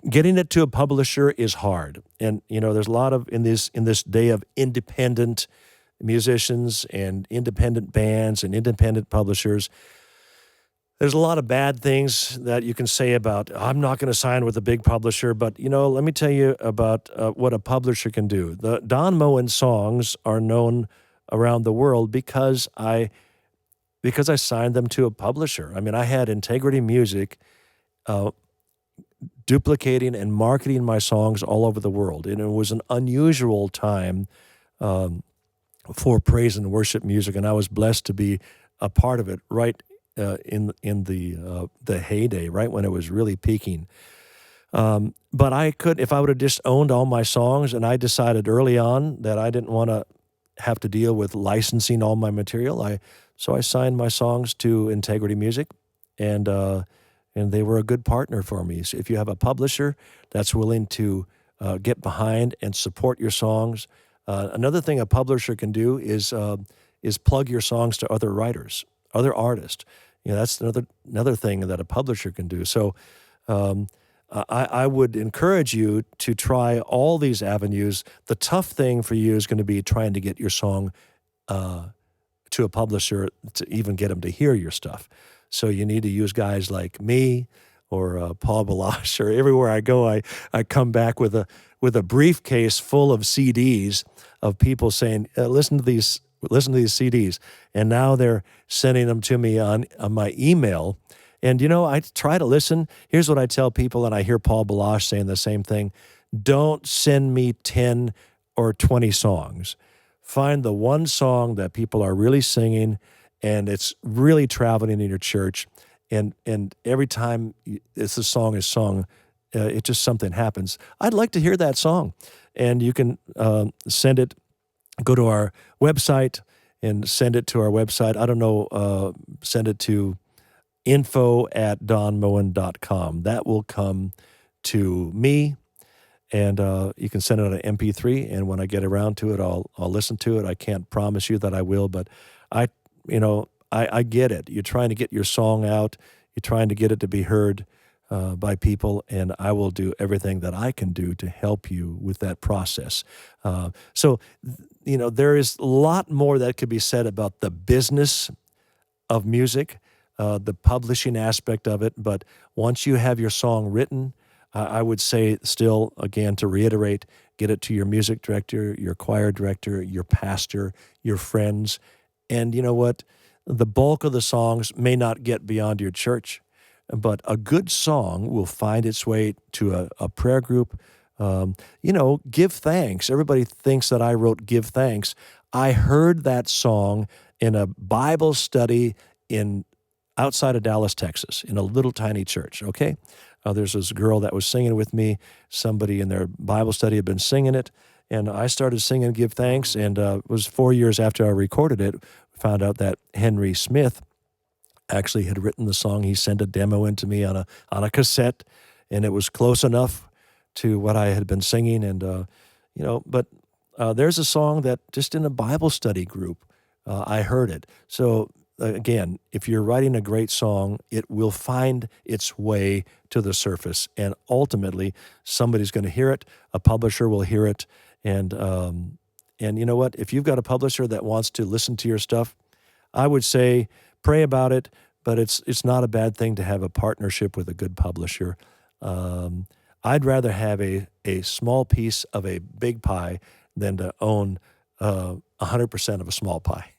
getting it to a publisher is hard. And, there's a lot of, in this day of independent musicians and independent bands and independent publishers, there's a lot of bad things that you can say about, I'm not going to sign with a big publisher, but, let me tell you about what a publisher can do. The Don Moen songs are known around the world because I signed them to a publisher. I mean, I had Integrity Music duplicating and marketing my songs all over the world, and it was an unusual time for praise and worship music, and I was blessed to be a part of it right in the heyday, right when it was really peaking. But I could, if I would have just owned all my songs, and I decided early on that I didn't want to have to deal with licensing all my material, so I signed my songs to Integrity Music, and they were a good partner for me. So if you have a publisher that's willing to get behind and support your songs, another thing a publisher can do is plug your songs to other writers, other artists. That's another thing that a publisher can do. So I would encourage you to try all these avenues. The tough thing for you is going to be trying to get your song to a publisher to even get them to hear your stuff. So you need to use guys like me or Paul Balash, or everywhere I go, I come back with a briefcase full of CDs of people saying, listen to these CDs. And now they're sending them to me on my email. And, I try to listen. Here's what I tell people, and I hear Paul Balash saying the same thing. Don't send me 10 or 20 songs. Find the one song that people are really singing and it's really traveling in your church. And every time the song is sung, it just something happens. I'd like to hear that song. And you can send it, go to our website and send it to our website. I don't know, send it to info@DonMoen.com. That will come to me, and you can send it on an MP3, and when I get around to it, I'll listen to it. I can't promise you that I will, but I get it. You're trying to get your song out. You're trying to get it to be heard by people, and I will do everything that I can do to help you with that process. So, there is a lot more that could be said about the business of music, the publishing aspect of it, but once you have your song written, I would say still, again, to reiterate, get it to your music director, your choir director, your pastor, your friends, and you know what? The bulk of the songs may not get beyond your church, but a good song will find its way to a prayer group. Give thanks. Everybody thinks that I wrote Give Thanks. I heard that song in a Bible study outside of Dallas, Texas, in a little tiny church, okay? There's this girl that was singing with me. Somebody in their Bible study had been singing it, and I started singing Give Thanks, and it was 4 years after I recorded it, found out that Henry Smith actually had written the song. He sent a demo in to me on a cassette, and it was close enough to what I had been singing, and but there's a song that just in a Bible study group, I heard it. So again, if you're writing a great song, it will find its way to the surface, and ultimately somebody's going to hear it. A publisher will hear it, and you know what? If you've got a publisher that wants to listen to your stuff, I would say pray about it, but it's not a bad thing to have a partnership with a good publisher. I'd rather have a small piece of a big pie than to own 100% of a small pie.